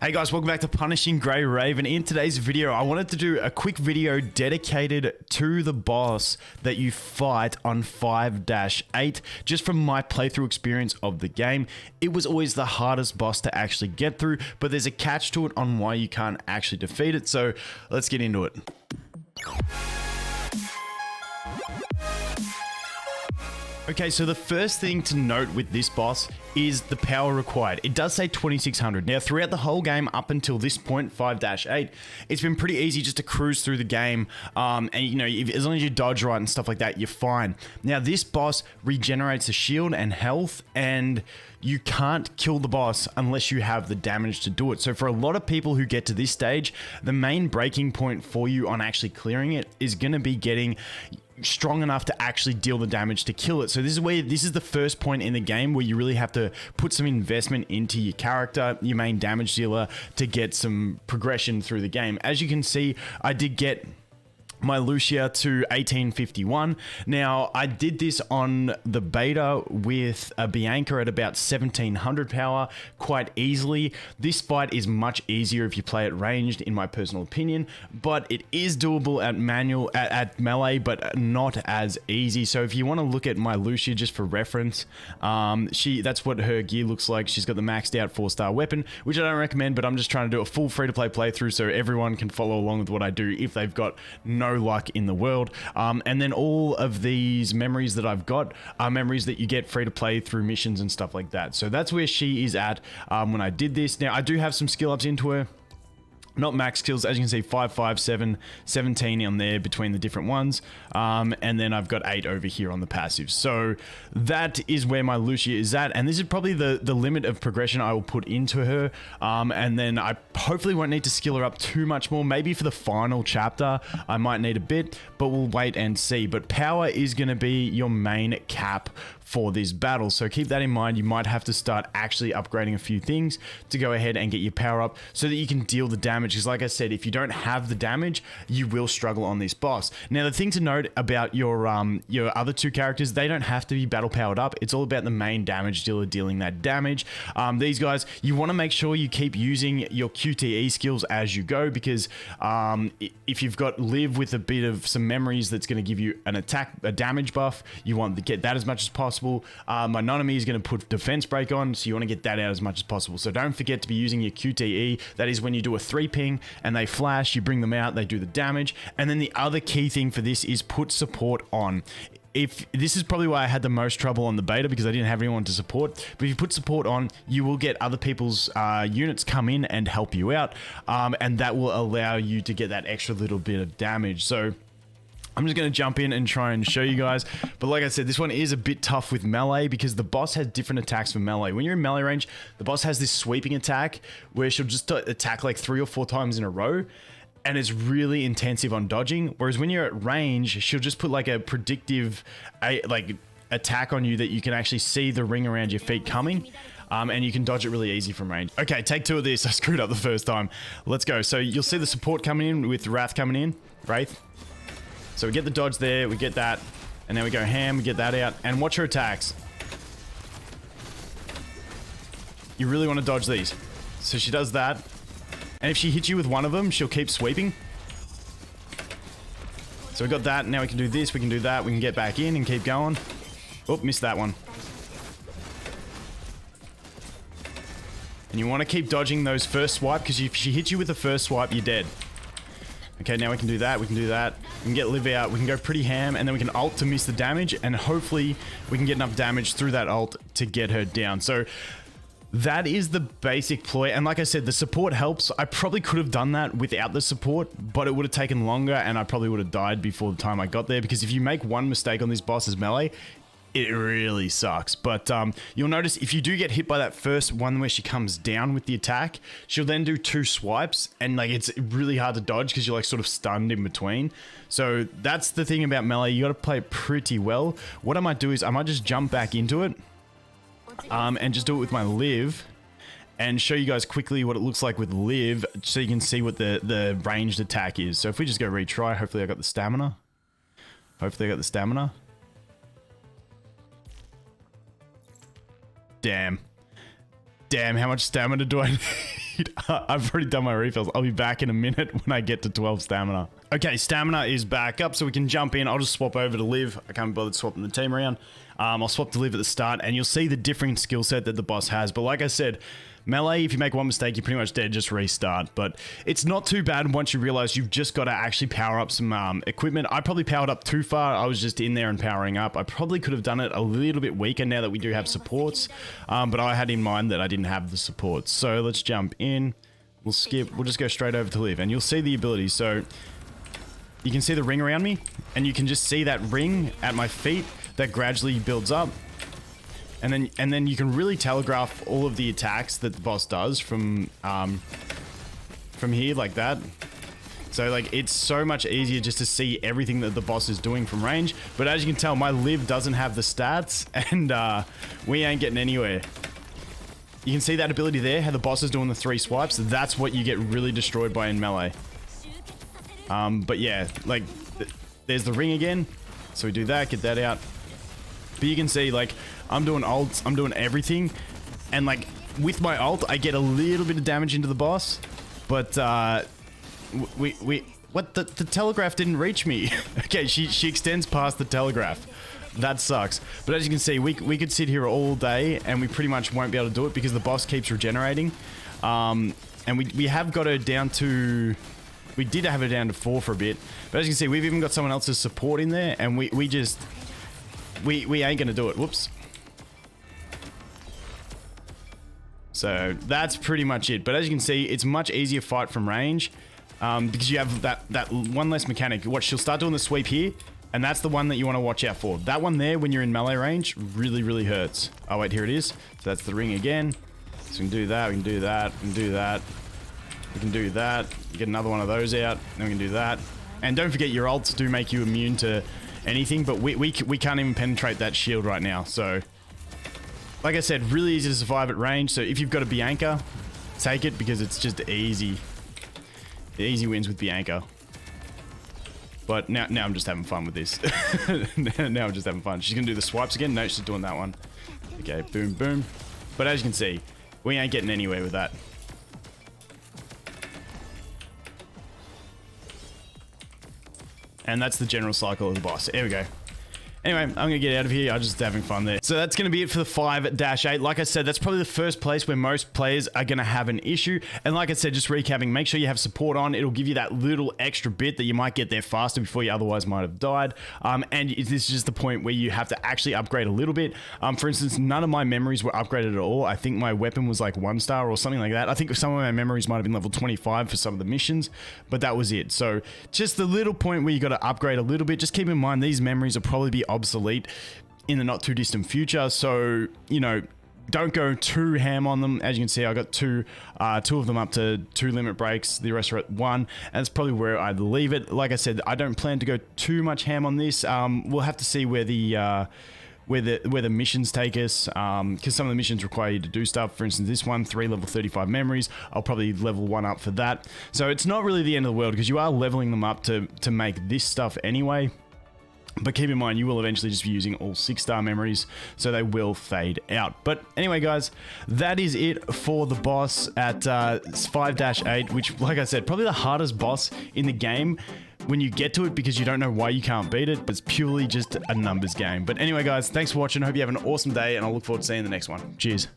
Hey guys, welcome back to Punishing Grey Raven. In today's video, I wanted to do a quick video dedicated to the boss that you fight on 5-8. Just from my playthrough experience of the game, it was always the hardest boss to actually get through, but there's a catch to it on why you can't actually defeat it, so let's get into it. Okay, so the first thing to note with this boss is the power required. It does say 2600. Now, throughout the whole game up until this point, 5-8, it's been pretty easy just to cruise through the game. And you know, as long as you dodge right and stuff like that, you're fine. Now, this boss regenerates the shield and health, and you can't kill the boss unless you have the damage to do it. So for a lot of people who get to this stage, the main breaking point for you on actually clearing it is going to be getting strong enough to actually deal the damage to kill it. So this is the first point in the game where you really have to put some investment into your character, your main damage dealer, to get some progression through the game. As you can see, I did get my Lucia to 1851. Now, I did this on the beta with a Bianca at about 1700 power quite easily. This fight is much easier if you play it ranged, in my personal opinion, but it is doable at melee, but not as easy. So if you want to look at my Lucia just for reference, that's what her gear looks like. She's got the maxed out 4-star weapon, which I don't recommend, but I'm just trying to do a full free-to-play playthrough so everyone can follow along with what I do if they've got no luck in the world. And then all of these memories that I've got are memories that you get free to play through missions and stuff like that. So that's where she is at when I did this. Now, I do have some skill ups into her. Not max kills, as you can see, 5, 5, 7, 17 on there between the different ones. And then I've got 8 over here on the passive. So that is where my Lucia is at. And this is probably the limit of progression I will put into her. And then I hopefully won't need to skill her up too much more. Maybe for the final chapter, I might need a bit, but we'll wait and see. But power is going to be your main cap for this battle, so keep that in mind. You might have to start actually upgrading a few things to go ahead and get your power up so that you can deal the damage, because like I said, if you don't have the damage, you will struggle on this boss. Now, the thing to note about your other two characters, they don't have to be battle powered up. It's all about the main damage dealer dealing that damage. These guys, you want to make sure you keep using your QTE skills as you go, because if you've got live with a bit of some memories that's going to give you a damage buff, you want to get that as much as possible. My Nonami is going to put defense break on, so you want to get that out as much as possible. So don't forget to be using your QTE. That is when you do a 3 ping and they flash, you bring them out, they do the damage. And then the other key thing for this is put support on. This is probably why I had the most trouble on the beta, because I didn't have anyone to support. But if you put support on, you will get other people's units come in and help you out, and that will allow you to get that extra little bit of damage. So I'm just going to jump in and try and show you guys. But like I said, this one is a bit tough with melee because the boss has different attacks for melee. When you're in melee range, the boss has this sweeping attack where she'll just attack like 3 or 4 times in a row, and it's really intensive on dodging. Whereas when you're at range, she'll just put like a predictive attack on you that you can actually see the ring around your feet coming. And you can dodge it really easy from range. Okay, take 2 of this. I screwed up the first time. Let's go. So you'll see the support coming in with Wraith coming in. Wraith. So we get the dodge there, we get that, and then we go ham, we get that out, and watch her attacks. You really want to dodge these. So she does that, and if she hits you with one of them, she'll keep sweeping. So we got that, now we can do this, we can do that, we can get back in and keep going. Oh, missed that one. And you want to keep dodging those first swipe, because if she hits you with the first swipe, you're dead. Okay, now we can do that, we can do that. We can get Liv out, we can go pretty ham, and then we can ult to miss the damage, and hopefully we can get enough damage through that ult to get her down. So that is the basic ploy, and like I said, the support helps. I probably could have done that without the support, but it would have taken longer, and I probably would have died before the time I got there, because if you make one mistake on this boss's melee, it really sucks. But you'll notice if you do get hit by that first one where she comes down with the attack, she'll then do 2 swipes, and like it's really hard to dodge because you're like sort of stunned in between. So that's the thing about melee. You got to play it pretty well. What I might do is I might just jump back into it and just do it with my Liv and show you guys quickly what it looks like with Liv, so you can see what the ranged attack is. So if we just go retry, hopefully I got the stamina. Damn, how much stamina do I need? I've already done my refills. I'll be back in a minute when I get to 12 stamina. Okay, stamina is back up, so we can jump in. I'll just swap over to Liv. I can't be bothered swapping the team around. I'll swap to Liv at the start, and you'll see the different skill set that the boss has. But like I said, melee, if you make one mistake, you're pretty much dead, just restart. But it's not too bad once you realize you've just got to actually power up some equipment. I probably powered up too far. I was just in there and powering up. I probably could have done it a little bit weaker now that we do have supports. But I had in mind that I didn't have the supports. So let's jump in. We'll skip. We'll just go straight over to Liv. And you'll see the abilities. So you can see the ring around me. And you can just see that ring at my feet that gradually builds up. And then you can really telegraph all of the attacks that the boss does from here like that. So like it's so much easier just to see everything that the boss is doing from range. But as you can tell, my Liv doesn't have the stats, and we ain't getting anywhere. You can see that ability there, how the boss is doing the 3 swipes. That's what you get really destroyed by in melee. But yeah, like there's the ring again. So we do that, get that out. But you can see like I'm doing ults, I'm doing everything, and like with my ult I get a little bit of damage into the boss, but what the telegraph didn't reach me. Okay, she extends past the telegraph. That sucks. But as you can see, we could sit here all day and we pretty much won't be able to do it because the boss keeps regenerating. And we have got her down to, we did have her down to 4 for a bit, but as you can see, we've even got someone else's support in there, and we ain't gonna do it. Whoops. So that's pretty much it. But as you can see, it's much easier fight from range because you have that one less mechanic. Watch, she'll start doing the sweep here, and that's the one that you want to watch out for. That one there, when you're in melee range, really hurts. Oh wait, here it is. So that's the ring again. So we can do that, we can do that, we can do that. We can do that. You get another one of those out, then we can do that. And don't forget, your ults do make you immune to anything, but we can't even penetrate that shield right now. So like I said, really easy to survive at range. So if you've got a Bianca, take it because it's just easy. Easy wins with Bianca. But now I'm just having fun with this. Now I'm just having fun. She's gonna do the swipes again. No, she's doing that one. Okay, boom, boom. But as you can see, we ain't getting anywhere with that. And that's the general cycle of the boss. There we go. Anyway, I'm going to get out of here. I'm just having fun there. So that's going to be it for the 5-8. Like I said, that's probably the first place where most players are going to have an issue. And like I said, just recapping, make sure you have support on. It'll give you that little extra bit that you might get there faster before you otherwise might have died. And this is just the point where you have to actually upgrade a little bit. For instance, none of my memories were upgraded at all. I think my weapon was like 1 star or something like that. I think some of my memories might have been level 25 for some of the missions, but that was it. So just the little point where you got to upgrade a little bit. Just keep in mind, these memories will probably be obsolete in the not too distant future, so you know, don't go too ham on them. As you can see, I got two of them up to 2 limit breaks, the rest are at 1, and that's probably where I'd leave it. Like I said, I don't plan to go too much ham on this. We'll have to see where the missions take us, because some of the missions require you to do stuff. For instance, this one, 3 level 35 memories, I'll probably level 1 up for that. So it's not really the end of the world because you are leveling them up to make this stuff anyway. But keep in mind, you will eventually just be using all 6-star memories, so they will fade out. But anyway, guys, that is it for the boss at 5-8, which, like I said, probably the hardest boss in the game when you get to it because you don't know why you can't beat it. It's purely just a numbers game. But anyway, guys, thanks for watching. I hope you have an awesome day, and I'll look forward to seeing you in the next one. Cheers.